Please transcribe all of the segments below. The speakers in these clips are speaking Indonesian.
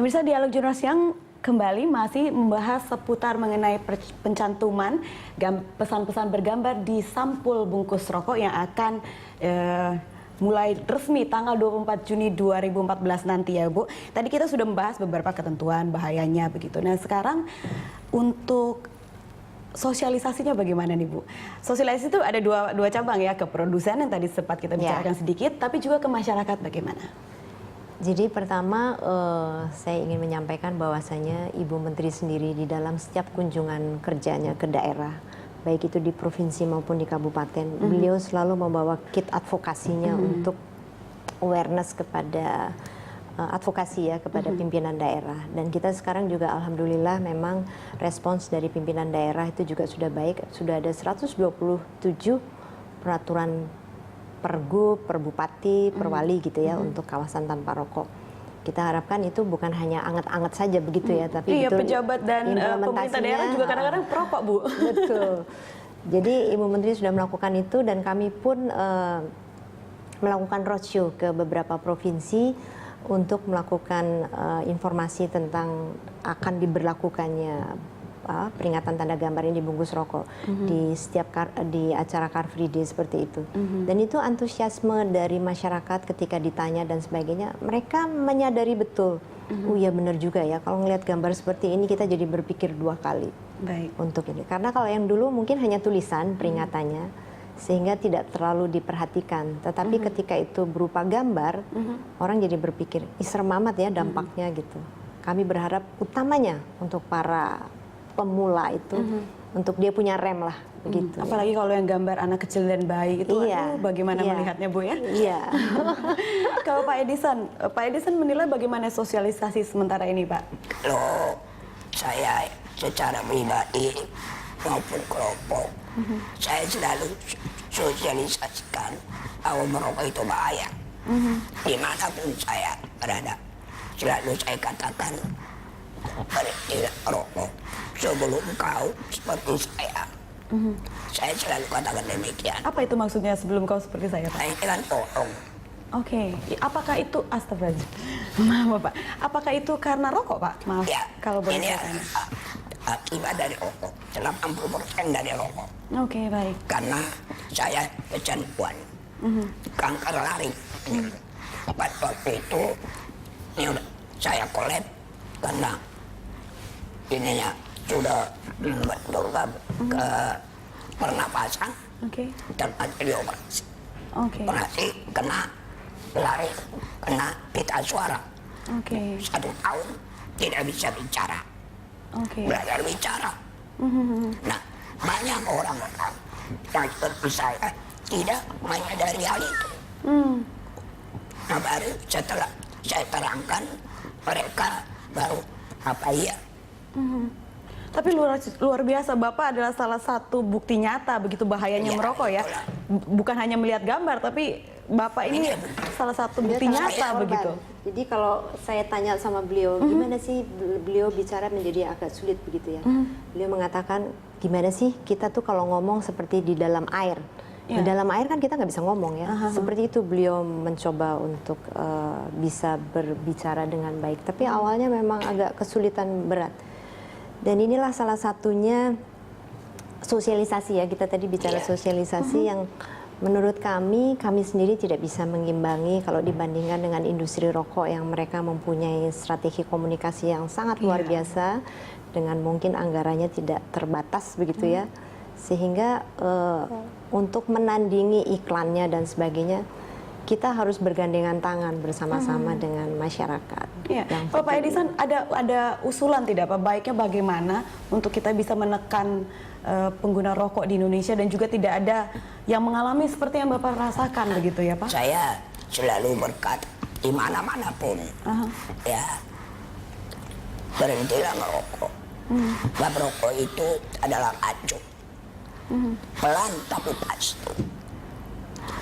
Pemirsa, Dialog Jurnal Siang kembali masih membahas seputar mengenai pencantuman pesan-pesan bergambar di sampul bungkus rokok yang akan mulai resmi tanggal 24 Juni 2014 nanti ya Bu. Tadi kita sudah membahas beberapa ketentuan bahayanya begitu. Nah sekarang untuk sosialisasinya bagaimana nih Bu? Sosialisasi itu ada dua cabang ya, ke produsen yang tadi sempat kita bicarakan sedikit, tapi juga ke masyarakat bagaimana? Jadi pertama saya ingin menyampaikan bahwasanya Ibu Menteri sendiri di dalam setiap kunjungan kerjanya ke daerah, baik itu di provinsi maupun di kabupaten, beliau selalu membawa kit advokasinya untuk awareness kepada advokasi ya kepada pimpinan daerah. Dan kita sekarang juga alhamdulillah memang respons dari pimpinan daerah itu juga sudah baik. Sudah ada 127 peraturan pergub, per bupati, per wali gitu ya untuk kawasan tanpa rokok. Kita harapkan itu bukan hanya anget-anget saja begitu ya, tapi iya, betul pejabat dan pemerintah daerah juga kadang-kadang perokok Bu. Betul. Jadi Ibu Menteri sudah melakukan itu dan kami pun melakukan roadshow ke beberapa provinsi untuk melakukan informasi tentang akan diberlakukannya peringatan tanda gambar ini dibungkus rokok di setiap di acara Car Free Day seperti itu. Dan itu antusiasme dari masyarakat ketika ditanya dan sebagainya, mereka menyadari betul. Oh iya benar juga ya, kalau ngelihat gambar seperti ini kita jadi berpikir dua kali untuk ini. Karena kalau yang dulu mungkin hanya tulisan peringatannya, sehingga tidak terlalu diperhatikan. Tetapi ketika itu berupa gambar, orang jadi berpikir, serem amat ya dampaknya gitu. Kami berharap utamanya untuk para pemula itu, untuk dia punya rem lah begitu. Apalagi kalau yang gambar anak kecil dan bayi itu, bagaimana melihatnya Bu ya? Iya. Kalau Pak Edison menilai bagaimana sosialisasi sementara ini Pak? Kalau saya secara pribadi maupun kelompok, saya selalu sosialisasikan bahwa merokok itu bahaya. Dimanapun saya berada, selalu saya katakan berhenti merokok sebelum kau seperti saya. Saya selalu katakan demikian. Apa itu maksudnya sebelum kau seperti saya Pak? Saya kan bohong. Oke, apakah itu astagfirullah? Maaf Pak, apakah itu karena rokok Pak? Maaf Ya, kalau boleh ini saya tanya. akibat dari rokok, 80% dari rokok. Oke, baik. Karena saya kecanduan, kanker lari. Pada waktu itu ini udah saya kolab karena ininya sudah benturkan ke pernapasan, dan ada dioperasi. Operasi kena lari, kena pita suara. 1 tahun tidak bisa bicara. Belajar bicara. Nah, banyak orang-orang yang seperti saya tidak menyadari hal itu. Nah, baru setelah saya terangkan, mereka baru apa iya. Tapi luar biasa, Bapak adalah salah satu bukti nyata begitu bahayanya merokok ya. Bukan hanya melihat gambar, tapi Bapak ini salah satu bukti nyata begitu. Jadi kalau saya tanya sama beliau, gimana sih beliau bicara menjadi agak sulit begitu ya. Beliau mengatakan, gimana sih kita tuh kalau ngomong seperti di dalam air. Di dalam air kan kita nggak bisa ngomong ya. Seperti itu beliau mencoba untuk bisa berbicara dengan baik. Tapi awalnya memang agak kesulitan berat. Dan inilah salah satunya sosialisasi ya. Kita tadi bicara sosialisasi yang menurut kami sendiri tidak bisa mengimbangi kalau dibandingkan dengan industri rokok yang mereka mempunyai strategi komunikasi yang sangat luar biasa dengan mungkin anggarannya tidak terbatas begitu ya. Sehingga untuk menandingi iklannya dan sebagainya, kita harus bergandengan tangan bersama-sama dengan masyarakat. Pak Edison, ada usulan tidak Pak, baiknya bagaimana untuk kita bisa menekan pengguna rokok di Indonesia dan juga tidak ada yang mengalami seperti yang Bapak rasakan begitu ya Pak? Saya selalu berkata di mana-mana pun, ya berhentilah merokok. Sebab rokok itu adalah racun. Pelan tapi pasti.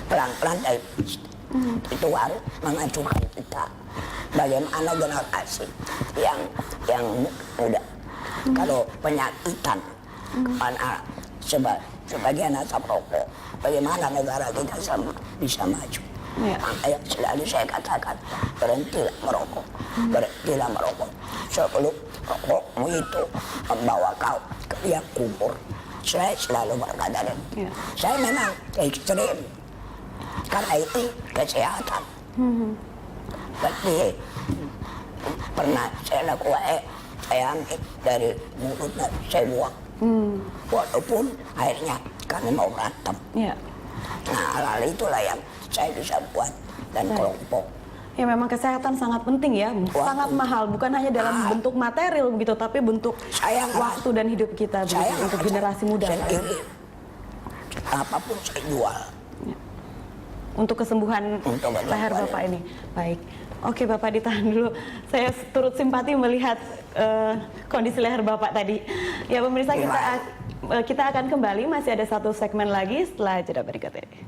Pelan-pelan tapi pasti. Itu harus mengacukan kita bagaimana generasi yang muda. Kalau penyakitan karena sebagian asap rokok, bagaimana negara kita bisa maju. Makanya selalu saya katakan berhentilah merokok, berhentilah merokok. Sebelum rokokmu itu membawa kau ke liang kubur. Saya selalu berkata, saya memang ekstrim, karena itu kesehatan. Tapi pernah saya lakukan, saya ambil dari mulutnya, saya buang. Walaupun akhirnya kami mau berantem. Nah, hal itulah yang saya bisa buat dan kelompok. Ya memang kesehatan sangat penting ya, sangat mahal, bukan hanya dalam bentuk material begitu, tapi bentuk waktu dan hidup kita begitu, untuk generasi muda. Apapun saya jual. Untuk kesembuhan leher Bapak ini. Baik. Oke Bapak, ditahan dulu. Saya turut simpati melihat kondisi leher Bapak tadi. Ya pemirsa, kita akan kembali, masih ada satu segmen lagi setelah jeda berikut ini.